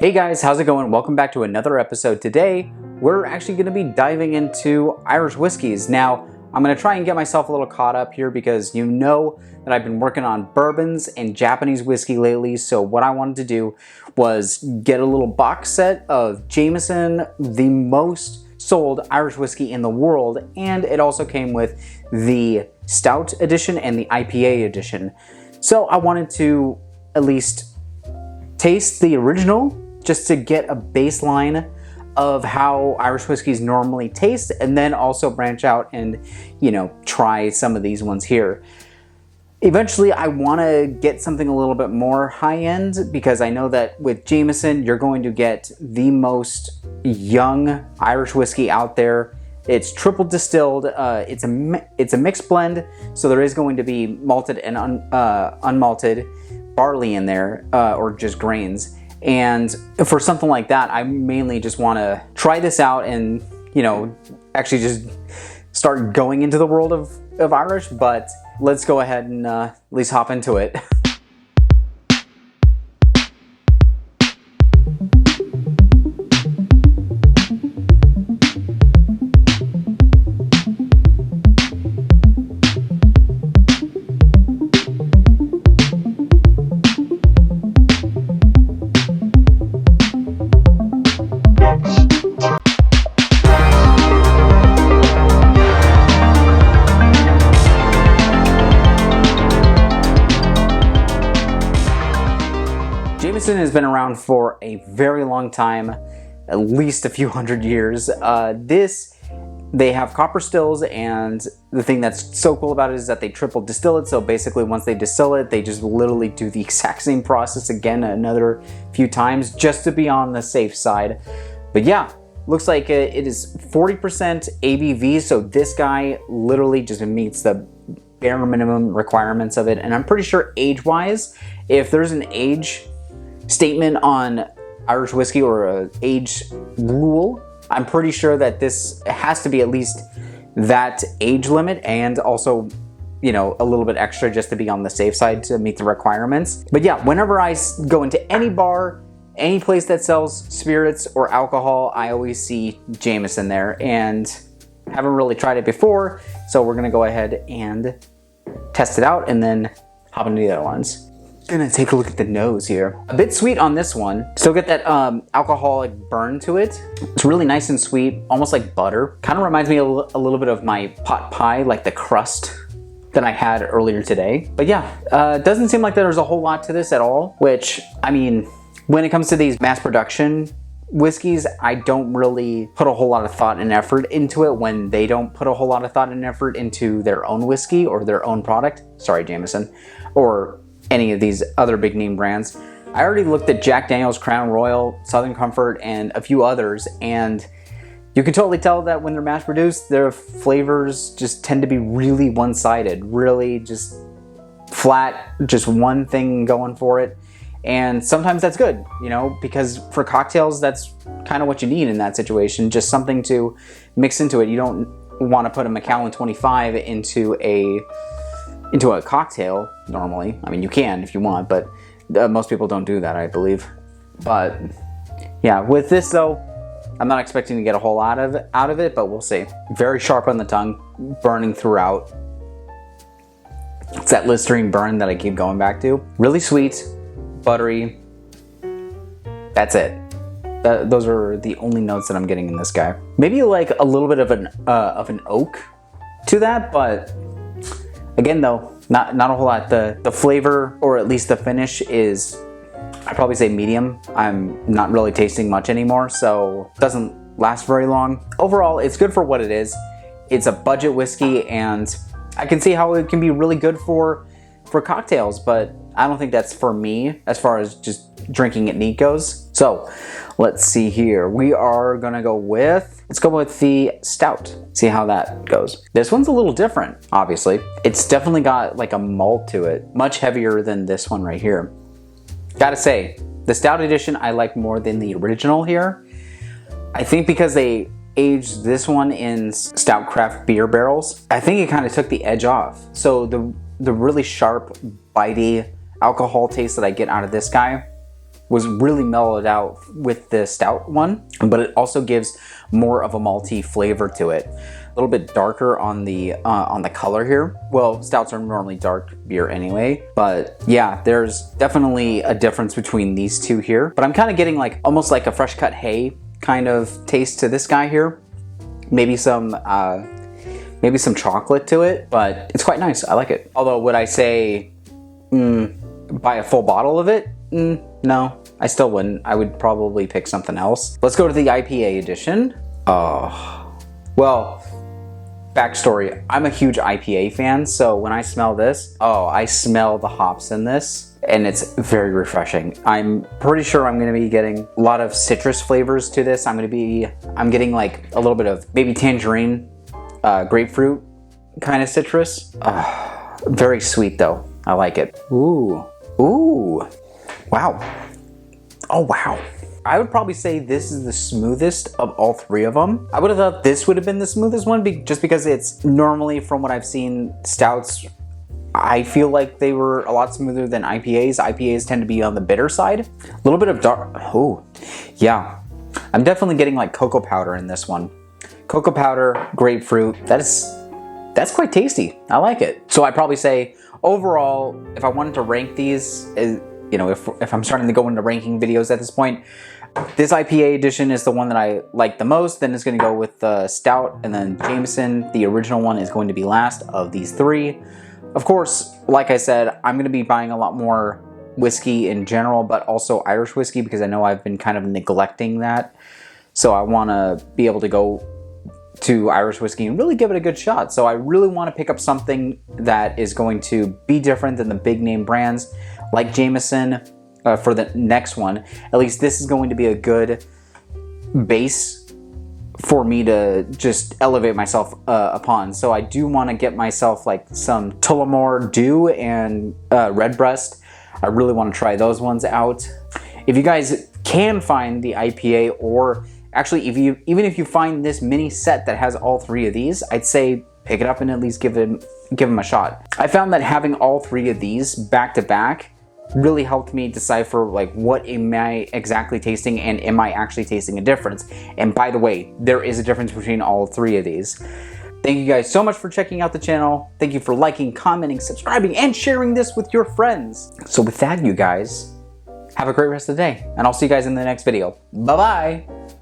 Hey guys, how's it going? Welcome back to another episode. Today, we're actually going to be diving into Irish whiskeys. Now, I'm going to try and get myself a little caught up here because you know that I've been working on bourbons and Japanese whiskey lately. So what I wanted to do was get a little box set of Jameson, the most sold Irish whiskey in the world. And it also came with the Stout edition and the IPA edition. So I wanted to at least taste the original just to get a baseline of how Irish whiskeys normally taste, and then also branch out and, you know, try some of these ones here. Eventually, I want to get something a little bit more high-end because I know that with Jameson, you're going to get the most young Irish whiskey out there. It's triple distilled, it's a mixed blend, so there is going to be malted and unmalted barley in there, or just grains. And for something like that, I mainly just want to try this out and, you know, actually just start going into the world of Irish, but let's go ahead and at least hop into it. Jameson has been around for a very long time, at least a few hundred years. They have copper stills, and the thing that's so cool about it is that they triple distill it. So basically once they distill it, they just literally do the exact same process again another few times just to be on the safe side. But yeah, looks like it is 40% ABV, so this guy literally just meets the bare minimum requirements of it. And I'm pretty sure age-wise, if there's an age statement on Irish whiskey or an age rule, I'm pretty sure that this has to be at least that age limit, and also, you know, a little bit extra just to be on the safe side to meet the requirements. But yeah, whenever I go into any bar, any place that sells spirits or alcohol, I always see Jameson there, and haven't really tried it before, so we're gonna go ahead and test it out and then hop into the other ones. Gonna take a look at the nose here. A bit sweet on this one. Still get that alcoholic burn to it. It's really nice and sweet, almost like butter. Kind of reminds me a little bit of my pot pie, like the crust that I had earlier today. But yeah, it doesn't seem like there's a whole lot to this at all, which, I mean, when it comes to these mass production whiskeys, I don't really put a whole lot of thought and effort into it when they don't put a whole lot of thought and effort into their own whiskey or their own product. Sorry, Jameson. Or any of these other big name brands. I already looked at Jack Daniel's, Crown Royal, Southern Comfort, and a few others, and you can totally tell that when they're mass produced, their flavors just tend to be really one-sided, really just flat, just one thing going for it. And sometimes that's good, you know, because for cocktails, that's kind of what you need in that situation, just something to mix into it. You don't want to put a Macallan 25 into a cocktail normally. I mean, you can if you want, but most people don't do that, I believe. But yeah, with this though, I'm not expecting to get a whole lot out of it, but we'll see. Very sharp on the tongue, burning throughout. It's that Listerine burn that I keep going back to. Really sweet, buttery. That's it. Those are the only notes that I'm getting in this guy. Maybe like a little bit of an oak to that, but again though, not a whole lot. The flavor, or at least the finish, is, I'd probably say medium. I'm not really tasting much anymore, so it doesn't last very long. Overall, it's good for what it is. It's a budget whiskey, and I can see how it can be really good for cocktails, but I don't think that's for me as far as just drinking it neat goes. So let's see here. We are gonna go with, let's go with the Stout. See how that goes. This one's a little different, obviously. It's definitely got like a malt to it, much heavier than this one right here. Gotta say, the Stout edition I like more than the original here. I think because they aged this one in Stout craft beer barrels, I think it kind of took the edge off. So the really sharp, bitey alcohol taste that I get out of this guy was really mellowed out with the stout one, but it also gives more of a malty flavor to it. A little bit darker on the color here. Well, stouts are normally dark beer anyway, but yeah, there's definitely a difference between these two here. But I'm kind of getting like almost like a fresh cut hay kind of taste to this guy here. Maybe some chocolate to it, but it's quite nice. I like it. Although, would I say buy a full bottle of it? No, I still wouldn't. I would probably pick something else. Let's go to the IPA edition. Oh, well, backstory. I'm a huge IPA fan, so when I smell this, oh, I smell the hops in this, and it's very refreshing. I'm pretty sure I'm going to be getting a lot of citrus flavors to this. I'm getting like a little bit of maybe tangerine, grapefruit kind of citrus. Very sweet though. I like it. Ooh. Wow. Oh, wow. I would probably say this is the smoothest of all three of them. I would have thought this would have been the smoothest one just because it's normally, from what I've seen, stouts, I feel like they were a lot smoother than IPAs. IPAs tend to be on the bitter side. A little bit of dark. Oh, yeah. I'm definitely getting like cocoa powder in this one. Cocoa powder, grapefruit. That's quite tasty. I like it. So I'd probably say overall, if I wanted to rank these, you know, if I'm starting to go into ranking videos at this point, this IPA edition is the one that I like the most. Then it's going to go with the Stout, and then Jameson, the original one, is going to be last of these three. Of course, like I said, I'm going to be buying a lot more whiskey in general, but also Irish whiskey, because I know I've been kind of neglecting that. So I want to be able to go to Irish whiskey and really give it a good shot. So I really want to pick up something that is going to be different than the big name brands like Jameson for the next one. At least this is going to be a good base for me to just elevate myself upon. So I do want to get myself like some Tullamore Dew and Redbreast. I really want to try those ones out. If you guys can find the IPA, or actually even if you find this mini set that has all three of these, I'd say pick it up and at least give them a shot. I found that having all three of these back to back really helped me decipher like what am I exactly tasting and am I actually tasting a difference. And by the way, there is a difference between all three of these. Thank you guys so much for checking out the channel. Thank you for liking, commenting, subscribing, and sharing this with your friends. So with that, you guys, have a great rest of the day, and I'll see you guys in the next video. Bye-bye.